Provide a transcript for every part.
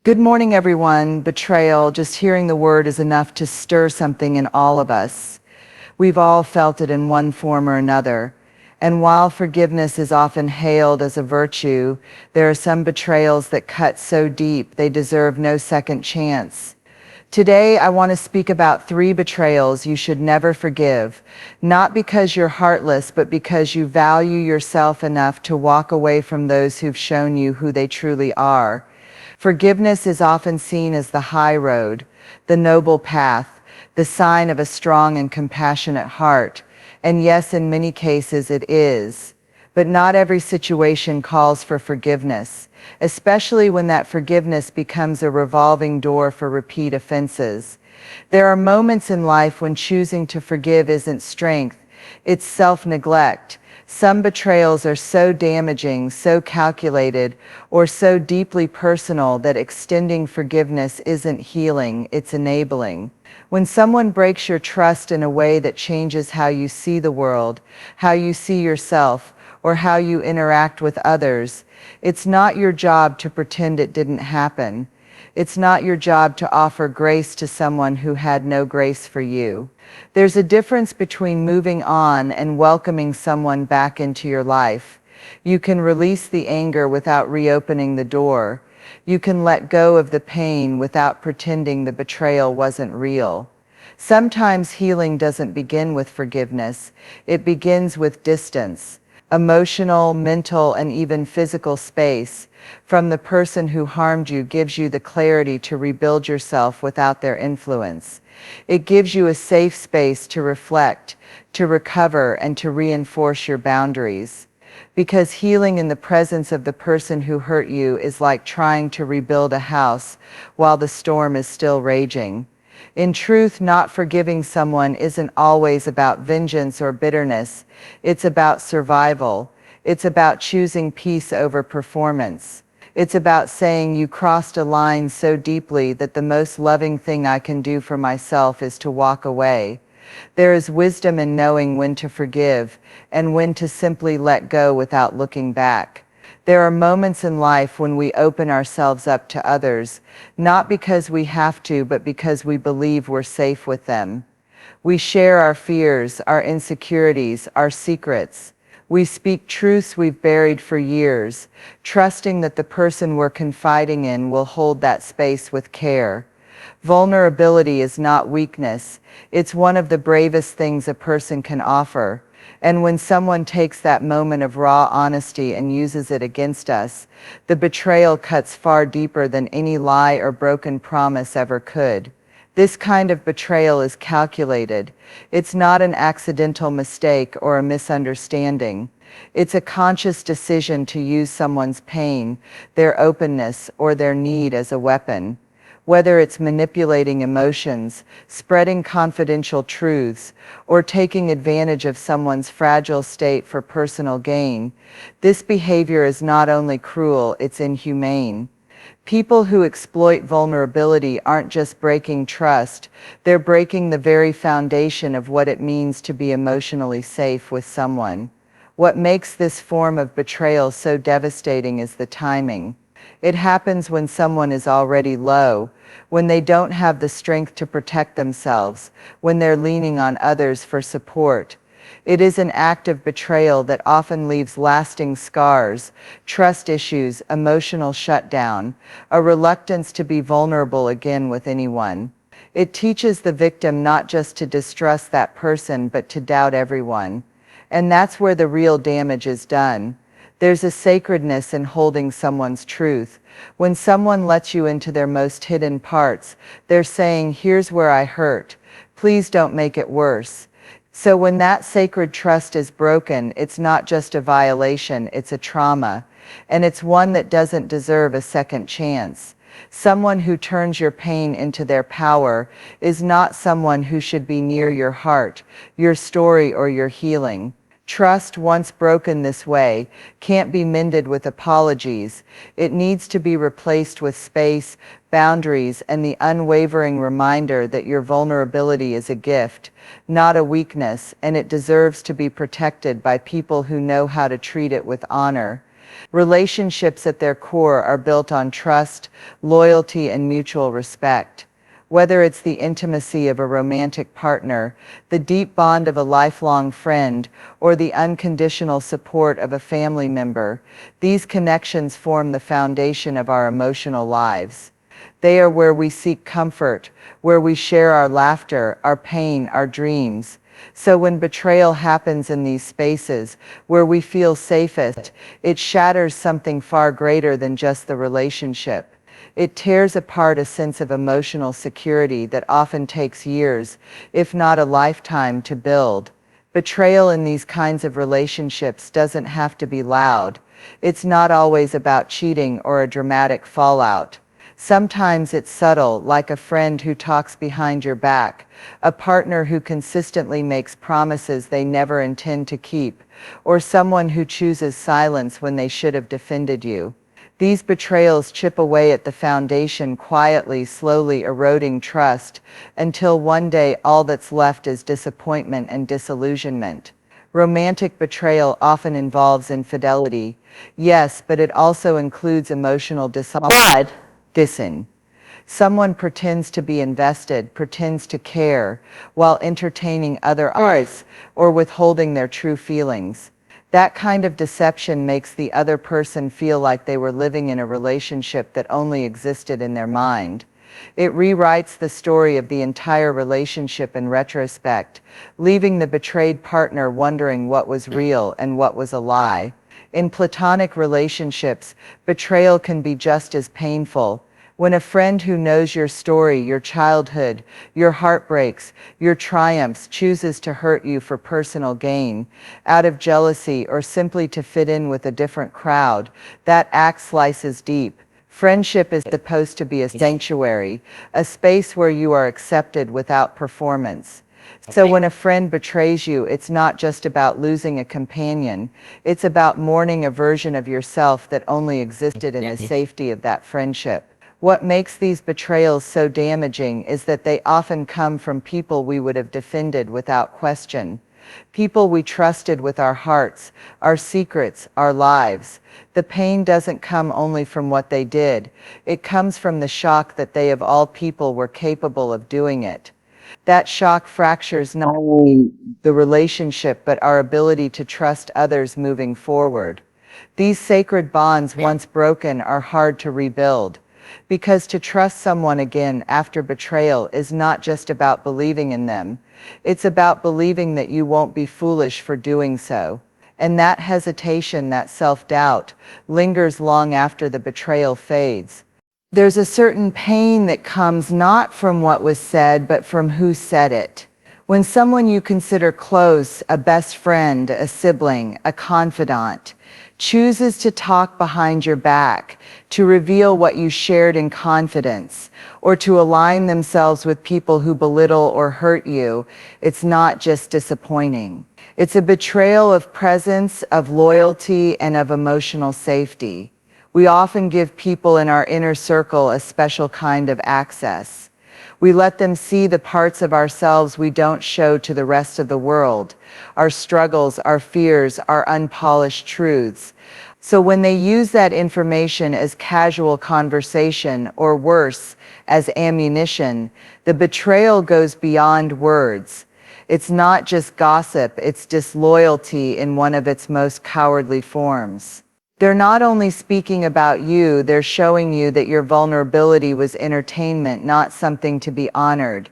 Good morning, everyone. Betrayal, just hearing the word is enough to stir something in all of us. We've all felt it in one form or another. And while forgiveness is often hailed as a virtue, there are some betrayals that cut so deep they deserve no second chance. Today, I want to speak about 3 betrayals you should never forgive, not because you're heartless, but because you value yourself enough to walk away from those who've shown you who they truly are. Forgiveness is often seen as the high road, the noble path, the sign of a strong and compassionate heart. And yes, in many cases it is. But not every situation calls for forgiveness, especially when that forgiveness becomes a revolving door for repeat offenses. There are moments in life when choosing to forgive isn't strength, it's self-neglect. Some betrayals are so damaging, so calculated, or so deeply personal that extending forgiveness isn't healing, it's enabling. When someone breaks your trust in a way that changes how you see the world, how you see yourself, or how you interact with others, it's not your job to pretend it didn't happen. It's not your job to offer grace to someone who had no grace for you. There's a difference between moving on and welcoming someone back into your life. You can release the anger without reopening the door. You can let go of the pain without pretending the betrayal wasn't real. Sometimes healing doesn't begin with forgiveness, it begins with distance. Emotional, mental, and even physical space from the person who harmed you gives you the clarity to rebuild yourself without their influence. It gives you a safe space to reflect, to recover, and to reinforce your boundaries. Because healing in the presence of the person who hurt you is like trying to rebuild a house while the storm is still raging. In truth, not forgiving someone isn't always about vengeance or bitterness. It's about survival. It's about choosing peace over performance. It's about saying you crossed a line so deeply that the most loving thing I can do for myself is to walk away. There is wisdom in knowing when to forgive and when to simply let go without looking back. There are moments in life when we open ourselves up to others, not because we have to, but because we believe we're safe with them. We share our fears, our insecurities, our secrets. We speak truths we've buried for years, trusting that the person we're confiding in will hold that space with care. Vulnerability is not weakness, it's one of the bravest things a person can offer. And when someone takes that moment of raw honesty and uses it against us, the betrayal cuts far deeper than any lie or broken promise ever could. This kind of betrayal is calculated. It's not an accidental mistake or a misunderstanding. It's a conscious decision to use someone's pain, their openness, or their need as a weapon. Whether it's manipulating emotions, spreading confidential truths, or taking advantage of someone's fragile state for personal gain, this behavior is not only cruel, it's inhumane. People who exploit vulnerability aren't just breaking trust, they're breaking the very foundation of what it means to be emotionally safe with someone. What makes this form of betrayal so devastating is the timing. It happens when someone is already low, when they don't have the strength to protect themselves, when they're leaning on others for support. It is an act of betrayal that often leaves lasting scars, trust issues, emotional shutdown, a reluctance to be vulnerable again with anyone. It teaches the victim not just to distrust that person, but to doubt everyone. And that's where the real damage is done. There's a sacredness in holding someone's truth. When someone lets you into their most hidden parts, they're saying, "Here's where I hurt. Please don't make it worse." So when that sacred trust is broken, it's not just a violation, it's a trauma. And it's one that doesn't deserve a second chance. Someone who turns your pain into their power is not someone who should be near your heart, your story, or your healing. Trust, once broken this way, can't be mended with apologies. It needs to be replaced with space, boundaries, and the unwavering reminder that your vulnerability is a gift, not a weakness, and it deserves to be protected by people who know how to treat it with honor. Relationships at their core are built on trust, loyalty, and mutual respect. Whether it's the intimacy of a romantic partner, the deep bond of a lifelong friend, or the unconditional support of a family member, these connections form the foundation of our emotional lives. They are where we seek comfort, where we share our laughter, our pain, our dreams. So when betrayal happens in these spaces, where we feel safest, it shatters something far greater than just the relationship. It tears apart a sense of emotional security that often takes years, if not a lifetime, to build. Betrayal in these kinds of relationships doesn't have to be loud. It's not always about cheating or a dramatic fallout. Sometimes it's subtle, like a friend who talks behind your back, a partner who consistently makes promises they never intend to keep, or someone who chooses silence when they should have defended you. These betrayals chip away at the foundation, quietly, slowly eroding trust, until one day all that's left is disappointment and disillusionment. Romantic betrayal often involves infidelity, yes, but it also includes emotional dishonesty. Someone pretends to be invested, pretends to care, while entertaining other eyes or withholding their true feelings. That kind of deception makes the other person feel like they were living in a relationship that only existed in their mind. It rewrites the story of the entire relationship in retrospect, leaving the betrayed partner wondering what was real and what was a lie. In platonic relationships, betrayal can be just as painful. When a friend who knows your story, your childhood, your heartbreaks, your triumphs chooses to hurt you for personal gain, out of jealousy or simply to fit in with a different crowd, that act slices deep. Friendship is supposed to be a sanctuary, a space where you are accepted without performance. So when a friend betrays you, it's not just about losing a companion, it's about mourning a version of yourself that only existed in the safety of that friendship. What makes these betrayals so damaging is that they often come from people we would have defended without question. People we trusted with our hearts, our secrets, our lives. The pain doesn't come only from what they did, it comes from the shock that they of all people were capable of doing it. That shock fractures not only the relationship but our ability to trust others moving forward. These sacred bonds, once broken, are hard to rebuild. Because to trust someone again after betrayal is not just about believing in them, it's about believing that you won't be foolish for doing so. And that hesitation, that self-doubt, lingers long after the betrayal fades. There's a certain pain that comes not from what was said, but from who said it. When someone you consider close, a best friend, a sibling, a confidant, chooses to talk behind your back, to reveal what you shared in confidence, or to align themselves with people who belittle or hurt you, it's not just disappointing. It's a betrayal of presence, of loyalty, and of emotional safety. We often give people in our inner circle a special kind of access. We let them see the parts of ourselves we don't show to the rest of the world, our struggles, our fears, our unpolished truths. So when they use that information as casual conversation, or worse, as ammunition, the betrayal goes beyond words. It's not just gossip, it's disloyalty in one of its most cowardly forms. They're not only speaking about you, they're showing you that your vulnerability was entertainment, not something to be honored.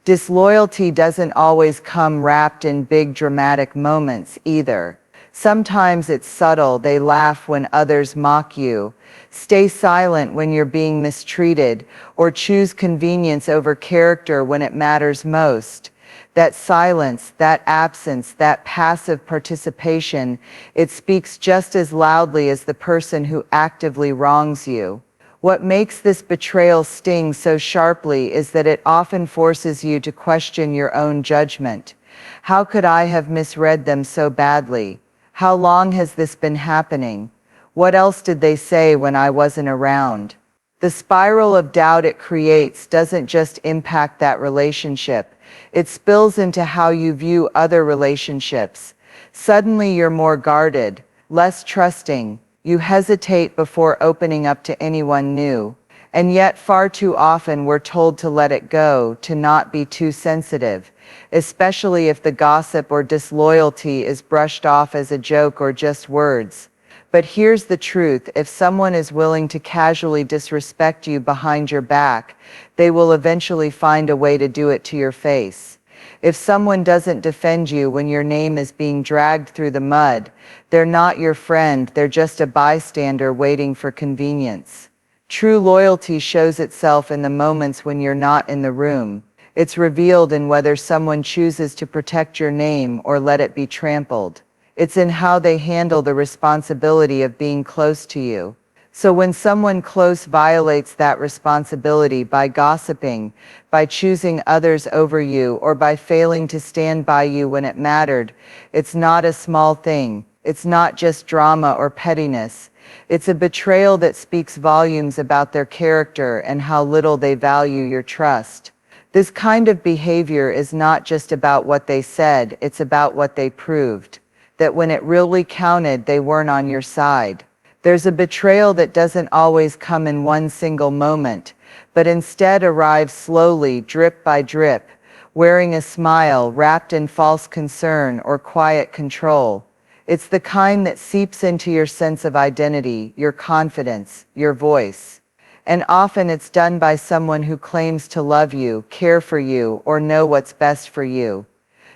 Disloyalty doesn't always come wrapped in big dramatic moments either. Sometimes it's subtle. They laugh when others mock you, stay silent when you're being mistreated, or choose convenience over character when it matters most. That silence, that absence, that passive participation, it speaks just as loudly as the person who actively wrongs you. What makes this betrayal sting so sharply is that it often forces you to question your own judgment. How could I have misread them so badly? How long has this been happening? What else did they say when I wasn't around? The spiral of doubt it creates doesn't just impact that relationship, it spills into how you view other relationships. Suddenly you're more guarded, less trusting, You hesitate before opening up to anyone new. And yet far too often we're told to let it go, to not be too sensitive, especially if the gossip or disloyalty is brushed off as a joke or just words. But here's the truth: if someone is willing to casually disrespect you behind your back, they will eventually find a way to do it to your face. If someone doesn't defend you when your name is being dragged through the mud, they're not your friend, they're just a bystander waiting for convenience. True loyalty shows itself in the moments when you're not in the room. It's revealed in whether someone chooses to protect your name or let it be trampled. It's in how they handle the responsibility of being close to you. So when someone close violates that responsibility by gossiping, by choosing others over you, or by failing to stand by you when it mattered, it's not a small thing. It's not just drama or pettiness. It's a betrayal that speaks volumes about their character and how little they value your trust. This kind of behavior is not just about what they said, it's about what they proved. That when it really counted, they weren't on your side. There's a betrayal that doesn't always come in one single moment, but instead arrives slowly, drip by drip, wearing a smile wrapped in false concern or quiet control. It's the kind that seeps into your sense of identity, your confidence, your voice. And often it's done by someone who claims to love you, care for you, or know what's best for you.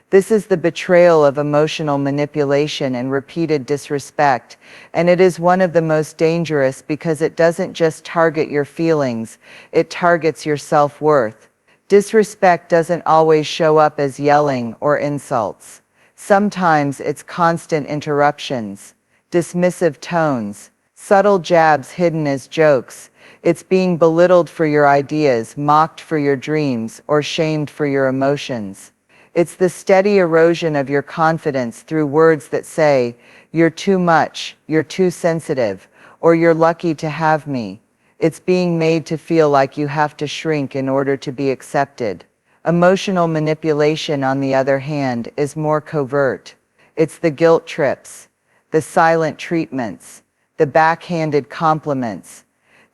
This is the betrayal of emotional manipulation and repeated disrespect, and it is one of the most dangerous because it doesn't just target your feelings, it targets your self-worth. Disrespect doesn't always show up as yelling or insults. Sometimes it's constant interruptions, dismissive tones, subtle jabs hidden as jokes. It's being belittled for your ideas, mocked for your dreams, or shamed for your emotions. It's the steady erosion of your confidence through words that say, "You're too much, you're too sensitive," or "You're lucky to have me." It's being made to feel like you have to shrink in order to be accepted. Emotional manipulation, on the other hand, is more covert. It's the guilt trips, the silent treatments, the backhanded compliments,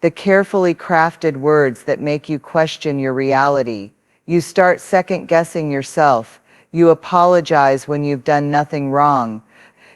the carefully crafted words that make you question your reality. You start second-guessing yourself. You apologize when you've done nothing wrong.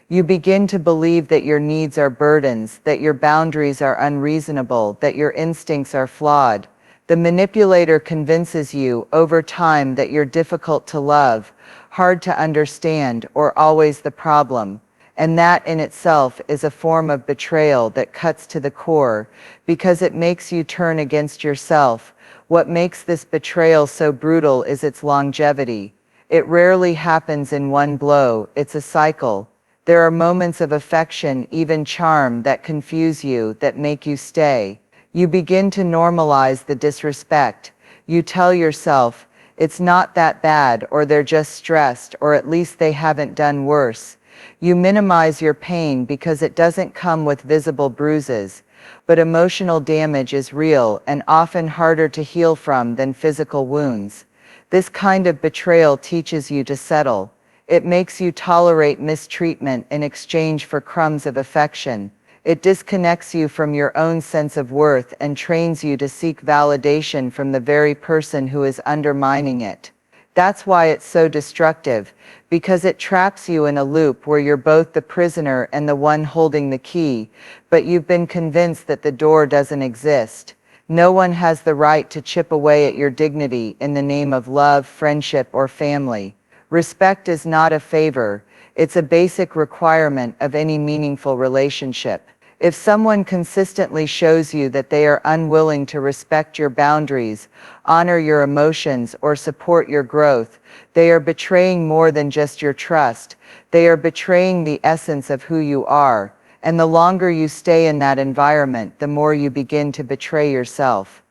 You begin to believe that your needs are burdens, that your boundaries are unreasonable, that your instincts are flawed. The manipulator convinces you over time that you're difficult to love, hard to understand, or always the problem. And that in itself is a form of betrayal that cuts to the core, because it makes you turn against yourself. What makes this betrayal so brutal is its longevity. It rarely happens in one blow, it's a cycle. There are moments of affection, even charm, that confuse you, that make you stay. You begin to normalize the disrespect. You tell yourself, it's not that bad, or they're just stressed, or at least they haven't done worse. You minimize your pain because it doesn't come with visible bruises. But emotional damage is real and often harder to heal from than physical wounds. This kind of betrayal teaches you to settle. It makes you tolerate mistreatment in exchange for crumbs of affection. It disconnects you from your own sense of worth and trains you to seek validation from the very person who is undermining it. That's why it's so destructive, because it traps you in a loop where you're both the prisoner and the one holding the key, but you've been convinced that the door doesn't exist. No one has the right to chip away at your dignity in the name of love, friendship, or family. Respect is not a favor, it's a basic requirement of any meaningful relationship. If someone consistently shows you that they are unwilling to respect your boundaries, honor your emotions, or support your growth, they are betraying more than just your trust. They are betraying the essence of who you are. And the longer you stay in that environment, the more you begin to betray yourself.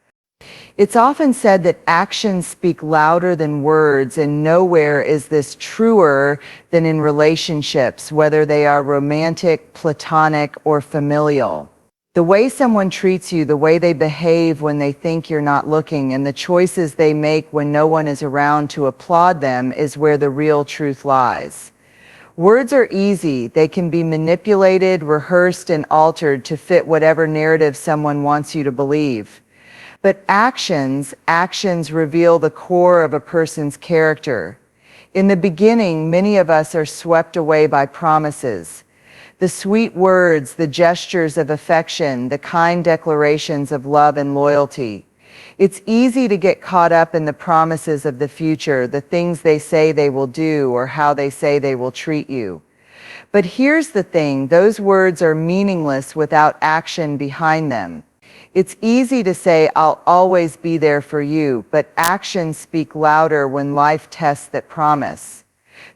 It's often said that actions speak louder than words, and nowhere is this truer than in relationships, whether they are romantic, platonic, or familial. The way someone treats you, the way they behave when they think you're not looking, and the choices they make when no one is around to applaud them is where the real truth lies. Words are easy. They can be manipulated, rehearsed, and altered to fit whatever narrative someone wants you to believe. But actions reveal the core of a person's character. In the beginning, many of us are swept away by promises. The sweet words, the gestures of affection, the kind declarations of love and loyalty. It's easy to get caught up in the promises of the future, the things they say they will do or how they say they will treat you. But here's the thing, those words are meaningless without action behind them. It's easy to say, "I'll always be there for you," but actions speak louder when life tests that promise.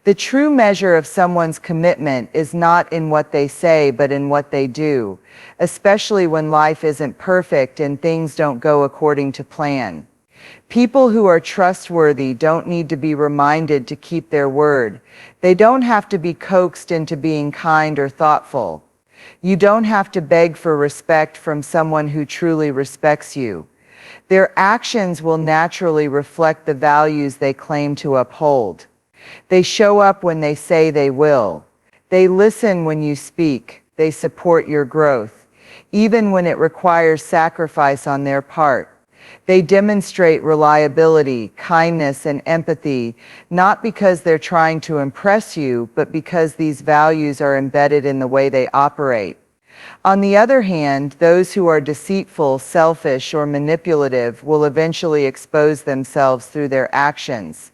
The true measure of someone's commitment is not in what they say, but in what they do, especially when life isn't perfect and things don't go according to plan. People who are trustworthy don't need to be reminded to keep their word. They don't have to be coaxed into being kind or thoughtful. You don't have to beg for respect from someone who truly respects you. Their actions will naturally reflect the values they claim to uphold. They show up when they say they will. They listen when you speak. They support your growth, even when it requires sacrifice on their part. They demonstrate reliability, kindness, and empathy, not because they're trying to impress you, but because these values are embedded in the way they operate. On the other hand, those who are deceitful, selfish, or manipulative will eventually expose themselves through their actions.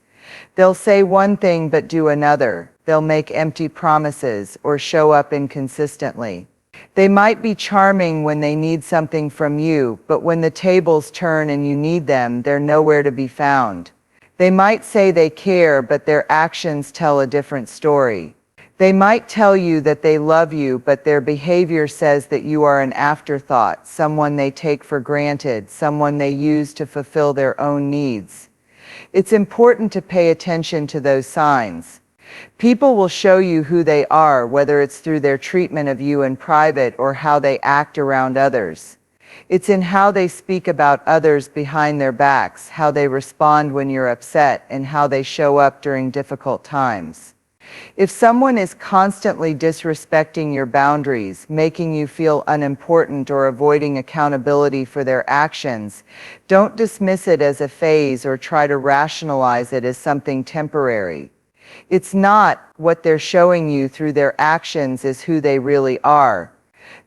They'll say one thing but do another. They'll make empty promises or show up inconsistently. They might be charming when they need something from you, but when the tables turn and you need them, they're nowhere to be found. They might say they care, but their actions tell a different story. They might tell you that they love you, but their behavior says that you are an afterthought, someone they take for granted, someone they use to fulfill their own needs. It's important to pay attention to those signs. People will show you who they are, whether it's through their treatment of you in private or how they act around others. It's in how they speak about others behind their backs, how they respond when you're upset, and how they show up during difficult times. If someone is constantly disrespecting your boundaries, making you feel unimportant, or avoiding accountability for their actions, don't dismiss it as a phase or try to rationalize it as something temporary. It's not. What they're showing you through their actions is who they really are.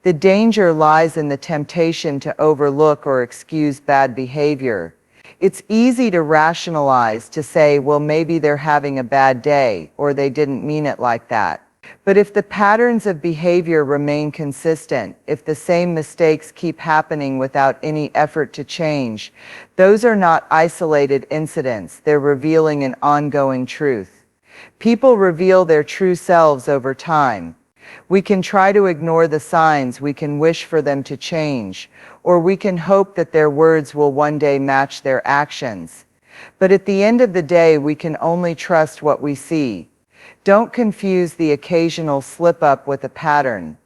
The danger lies in the temptation to overlook or excuse bad behavior. It's easy to rationalize, to say, well, maybe they're having a bad day, or they didn't mean it like that. But if the patterns of behavior remain consistent, if the same mistakes keep happening without any effort to change, those are not isolated incidents, they're revealing an ongoing truth. People reveal their true selves over time. We can try to ignore the signs, we can wish for them to change, or we can hope that their words will one day match their actions. But at the end of the day, we can only trust what we see. Don't confuse the occasional slip-up with a pattern.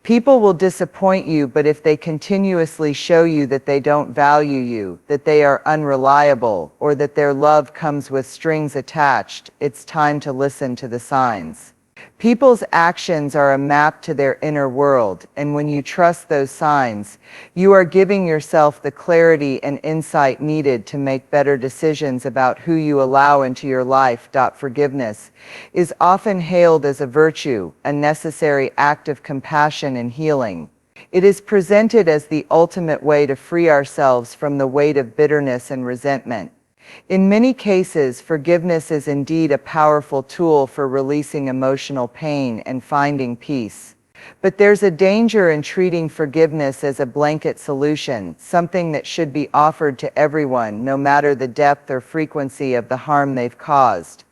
People will disappoint you, but if they continuously show you that they don't value you, that they are unreliable, or that their love comes with strings attached, it's time to listen to the signs. People's actions are a map to their inner world, and when you trust those signs, you are giving yourself the clarity and insight needed to make better decisions about who you allow into your life. Forgiveness is often hailed as a virtue, a necessary act of compassion and healing. It is presented as the ultimate way to free ourselves from the weight of bitterness and resentment. In many cases, forgiveness is indeed a powerful tool for releasing emotional pain and finding peace. But there's a danger in treating forgiveness as a blanket solution, something that should be offered to everyone, no matter the depth or frequency of the harm they've caused.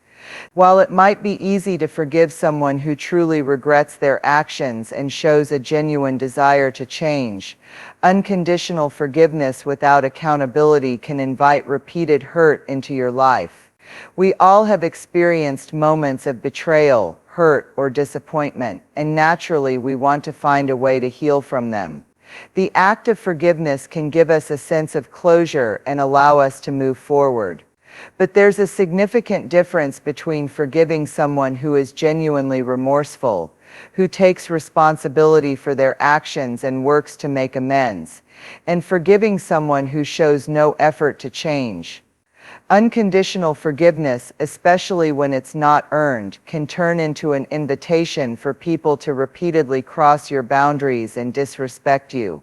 While it might be easy to forgive someone who truly regrets their actions and shows a genuine desire to change, unconditional forgiveness without accountability can invite repeated hurt into your life. We all have experienced moments of betrayal, hurt, or disappointment, and naturally we want to find a way to heal from them. The act of forgiveness can give us a sense of closure and allow us to move forward. But there's a significant difference between forgiving someone who is genuinely remorseful, who takes responsibility for their actions and works to make amends, and forgiving someone who shows no effort to change. Unconditional forgiveness, especially when it's not earned, can turn into an invitation for people to repeatedly cross your boundaries and disrespect you.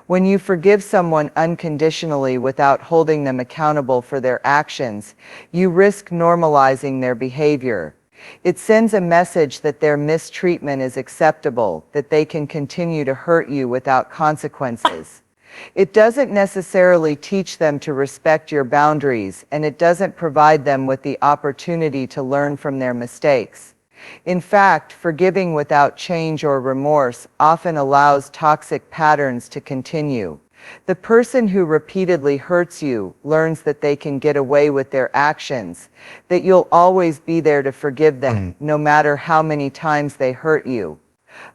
When you forgive someone unconditionally without holding them accountable for their actions, you risk normalizing their behavior. It sends a message that their mistreatment is acceptable, that they can continue to hurt you without consequences. It doesn't necessarily teach them to respect your boundaries, and it doesn't provide them with the opportunity to learn from their mistakes. In fact, forgiving without change or remorse often allows toxic patterns to continue. The person who repeatedly hurts you learns that they can get away with their actions, that you'll always be there to forgive them, no matter how many times they hurt you.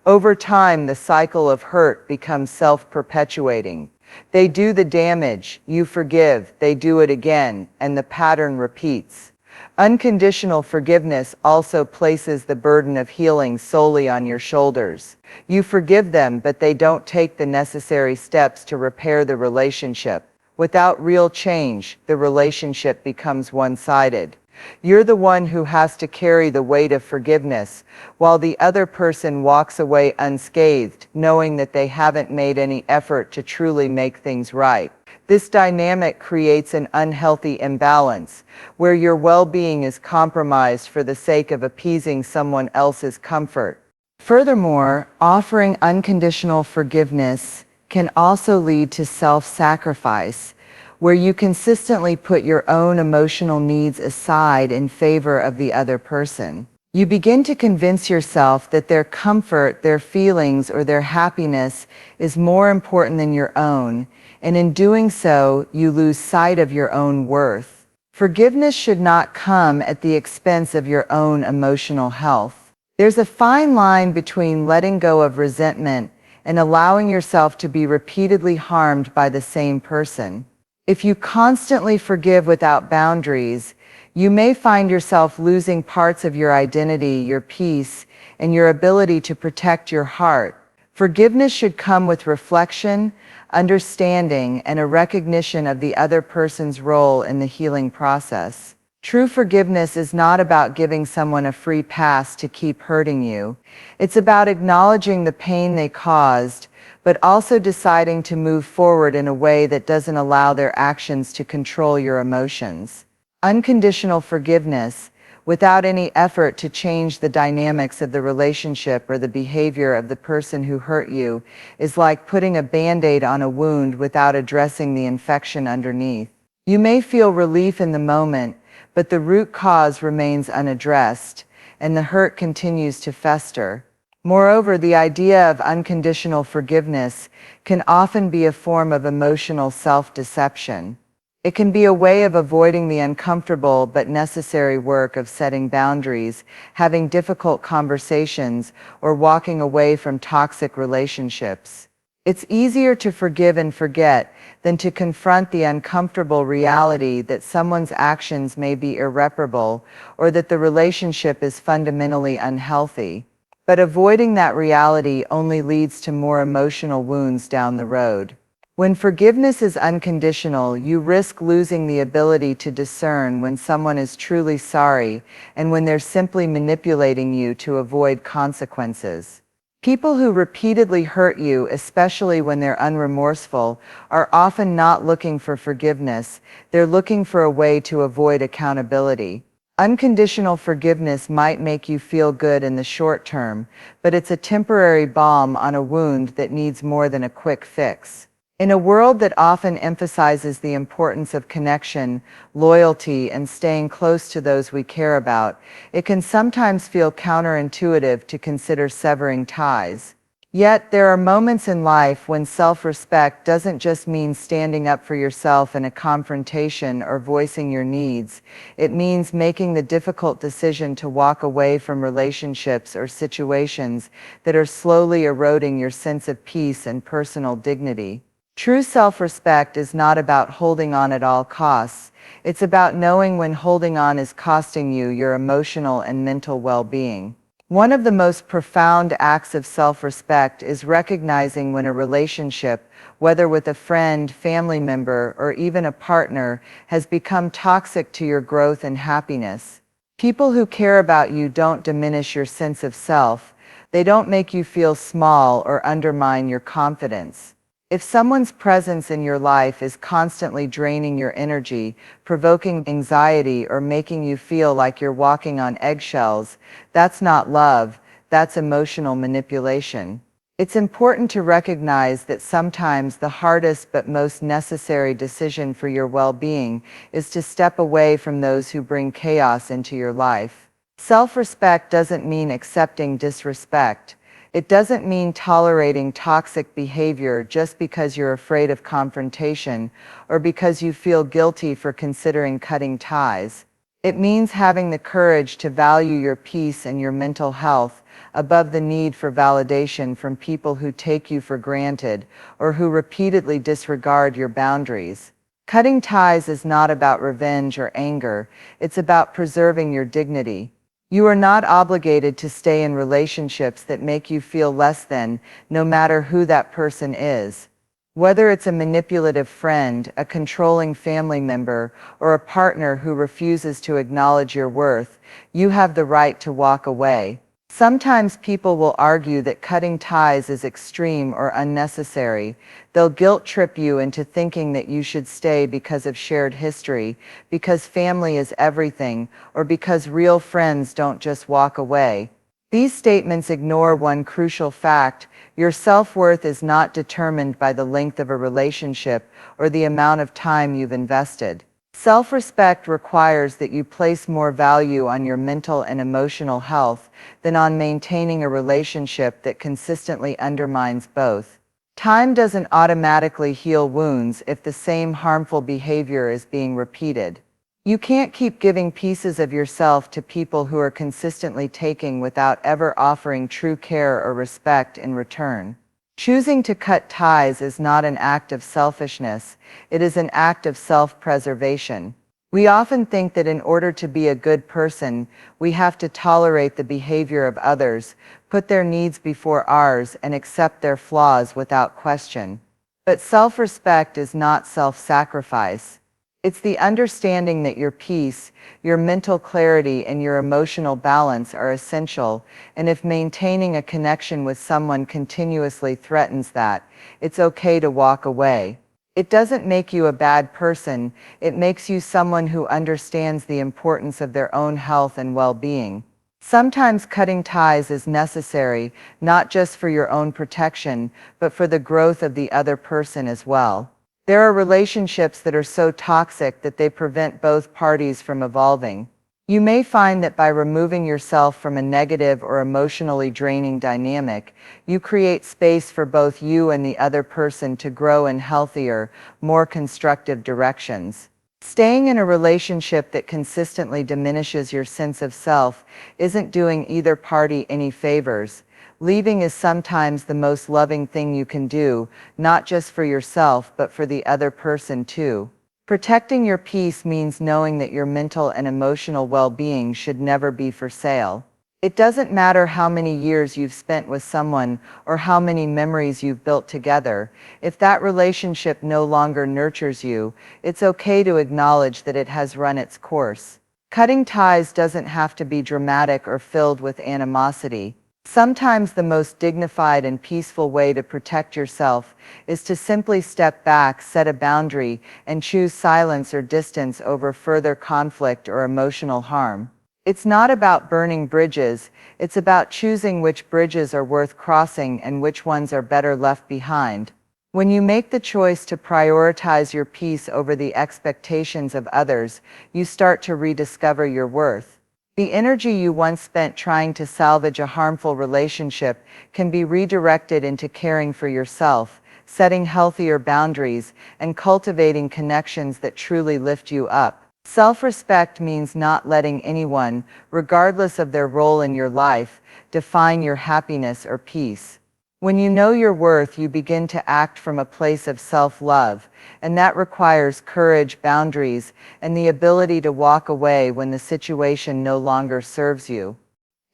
Over time, the cycle of hurt becomes self-perpetuating. They do the damage, you forgive, they do it again, and the pattern repeats. Unconditional forgiveness also places the burden of healing solely on your shoulders. You forgive them, but they don't take the necessary steps to repair the relationship. Without real change, the relationship becomes one-sided. You're the one who has to carry the weight of forgiveness, while the other person walks away unscathed, knowing that they haven't made any effort to truly make things right. This dynamic creates an unhealthy imbalance, where your well-being is compromised for the sake of appeasing someone else's comfort. Furthermore, offering unconditional forgiveness can also lead to self-sacrifice, where you consistently put your own emotional needs aside in favor of the other person. You begin to convince yourself that their comfort, their feelings, or their happiness is more important than your own, and in doing so, you lose sight of your own worth. Forgiveness should not come at the expense of your own emotional health. There's a fine line between letting go of resentment and allowing yourself to be repeatedly harmed by the same person. If you constantly forgive without boundaries, you may find yourself losing parts of your identity, your peace, and your ability to protect your heart. Forgiveness should come with reflection, understanding, and a recognition of the other person's role in the healing process. True forgiveness is not about giving someone a free pass to keep hurting you. It's about acknowledging the pain they caused, but also deciding to move forward in a way that doesn't allow their actions to control your emotions. Unconditional forgiveness, without any effort to change the dynamics of the relationship or the behavior of the person who hurt you, is like putting a Band-Aid on a wound without addressing the infection underneath. You may feel relief in the moment, but the root cause remains unaddressed, and the hurt continues to fester. Moreover, the idea of unconditional forgiveness can often be a form of emotional self-deception. It can be a way of avoiding the uncomfortable but necessary work of setting boundaries, having difficult conversations, or walking away from toxic relationships. It's easier to forgive and forget than to confront the uncomfortable reality that someone's actions may be irreparable or that the relationship is fundamentally unhealthy. But avoiding that reality only leads to more emotional wounds down the road. When forgiveness is unconditional, you risk losing the ability to discern when someone is truly sorry and when they're simply manipulating you to avoid consequences. People who repeatedly hurt you, especially when they're unremorseful, are often not looking for forgiveness, they're looking for a way to avoid accountability. Unconditional forgiveness might make you feel good in the short term, but it's a temporary balm on a wound that needs more than a quick fix. In a world that often emphasizes the importance of connection, loyalty, and staying close to those we care about, it can sometimes feel counterintuitive to consider severing ties. Yet, there are moments in life when self-respect doesn't just mean standing up for yourself in a confrontation or voicing your needs. It means making the difficult decision to walk away from relationships or situations that are slowly eroding your sense of peace and personal dignity. True self-respect is not about holding on at all costs. It's about knowing when holding on is costing you your emotional and mental well-being. One of the most profound acts of self-respect is recognizing when a relationship, whether with a friend, family member, or even a partner, has become toxic to your growth and happiness. People who care about you don't diminish your sense of self. They don't make you feel small or undermine your confidence. If someone's presence in your life is constantly draining your energy, provoking anxiety, or making you feel like you're walking on eggshells, that's not love, that's emotional manipulation. It's important to recognize that sometimes the hardest but most necessary decision for your well-being is to step away from those who bring chaos into your life. Self-respect doesn't mean accepting disrespect. It doesn't mean tolerating toxic behavior just because you're afraid of confrontation or because you feel guilty for considering cutting ties. It means having the courage to value your peace and your mental health above the need for validation from people who take you for granted or who repeatedly disregard your boundaries. Cutting ties is not about revenge or anger, it's about preserving your dignity. You are not obligated to stay in relationships that make you feel less than, no matter who that person is. Whether it's a manipulative friend, a controlling family member, or a partner who refuses to acknowledge your worth, you have the right to walk away. Sometimes people will argue that cutting ties is extreme or unnecessary. They'll guilt trip you into thinking that you should stay because of shared history, because family is everything, or because real friends don't just walk away. These statements ignore one crucial fact: your self-worth is not determined by the length of a relationship or the amount of time you've invested. Self-respect requires that you place more value on your mental and emotional health than on maintaining a relationship that consistently undermines both. Time doesn't automatically heal wounds if the same harmful behavior is being repeated. You can't keep giving pieces of yourself to people who are consistently taking without ever offering true care or respect in return. Choosing to cut ties is not an act of selfishness, it is an act of self-preservation. We often think that in order to be a good person, we have to tolerate the behavior of others, put their needs before ours, and accept their flaws without question. But self-respect is not self-sacrifice. It's the understanding that your peace, your mental clarity, and your emotional balance are essential, and if maintaining a connection with someone continuously threatens that, it's okay to walk away. It doesn't make you a bad person, it makes you someone who understands the importance of their own health and well-being. Sometimes cutting ties is necessary, not just for your own protection, but for the growth of the other person as well. There are relationships that are so toxic that they prevent both parties from evolving. You may find that by removing yourself from a negative or emotionally draining dynamic, you create space for both you and the other person to grow in healthier, more constructive directions. Staying in a relationship that consistently diminishes your sense of self isn't doing either party any favors. Leaving is sometimes the most loving thing you can do, not just for yourself but for the other person too. Protecting your peace means knowing that your mental and emotional well-being should never be for sale. It doesn't matter how many years you've spent with someone or how many memories you've built together. If that relationship no longer nurtures you, it's okay to acknowledge that it has run its course. Cutting ties doesn't have to be dramatic or filled with animosity. Sometimes the most dignified and peaceful way to protect yourself is to simply step back, set a boundary, and choose silence or distance over further conflict or emotional harm. It's not about burning bridges, it's about choosing which bridges are worth crossing and which ones are better left behind. When you make the choice to prioritize your peace over the expectations of others, you start to rediscover your worth. The energy you once spent trying to salvage a harmful relationship can be redirected into caring for yourself, setting healthier boundaries, and cultivating connections that truly lift you up. Self-respect means not letting anyone, regardless of their role in your life, define your happiness or peace. When you know your worth, you begin to act from a place of self-love, and that requires courage, boundaries, and the ability to walk away when the situation no longer serves you.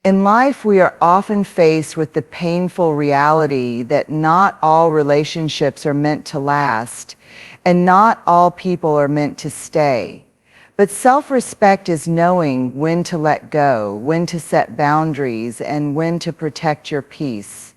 In life, we are often faced with the painful reality that not all relationships are meant to last, and not all people are meant to stay. But self-respect is knowing when to let go, when to set boundaries, and when to protect your peace.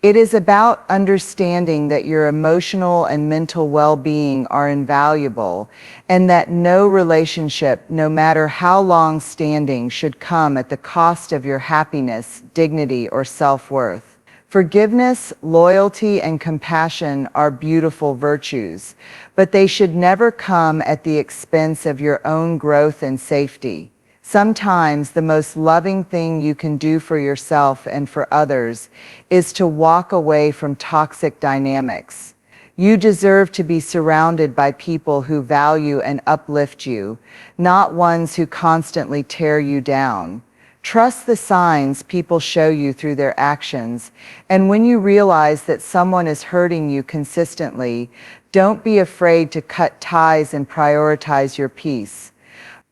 It is about understanding that your emotional and mental well-being are invaluable, and that no relationship, no matter how long-standing, should come at the cost of your happiness, dignity, or self-worth. Forgiveness, loyalty, and compassion are beautiful virtues, but they should never come at the expense of your own growth and safety. Sometimes the most loving thing you can do for yourself and for others is to walk away from toxic dynamics. You deserve to be surrounded by people who value and uplift you, not ones who constantly tear you down. Trust the signs people show you through their actions, and when you realize that someone is hurting you consistently, don't be afraid to cut ties and prioritize your peace.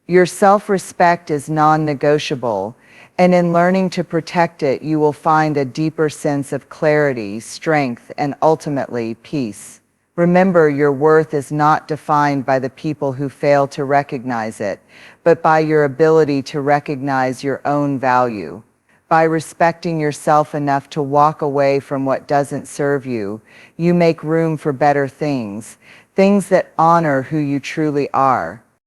Your self-respect is non-negotiable, and in learning to protect it, you will find a deeper sense of clarity, strength, and ultimately peace. Remember, your worth is not defined by the people who fail to recognize it, but by your ability to recognize your own value. By respecting yourself enough to walk away from what doesn't serve you, you make room for better things, things that honor who you truly are.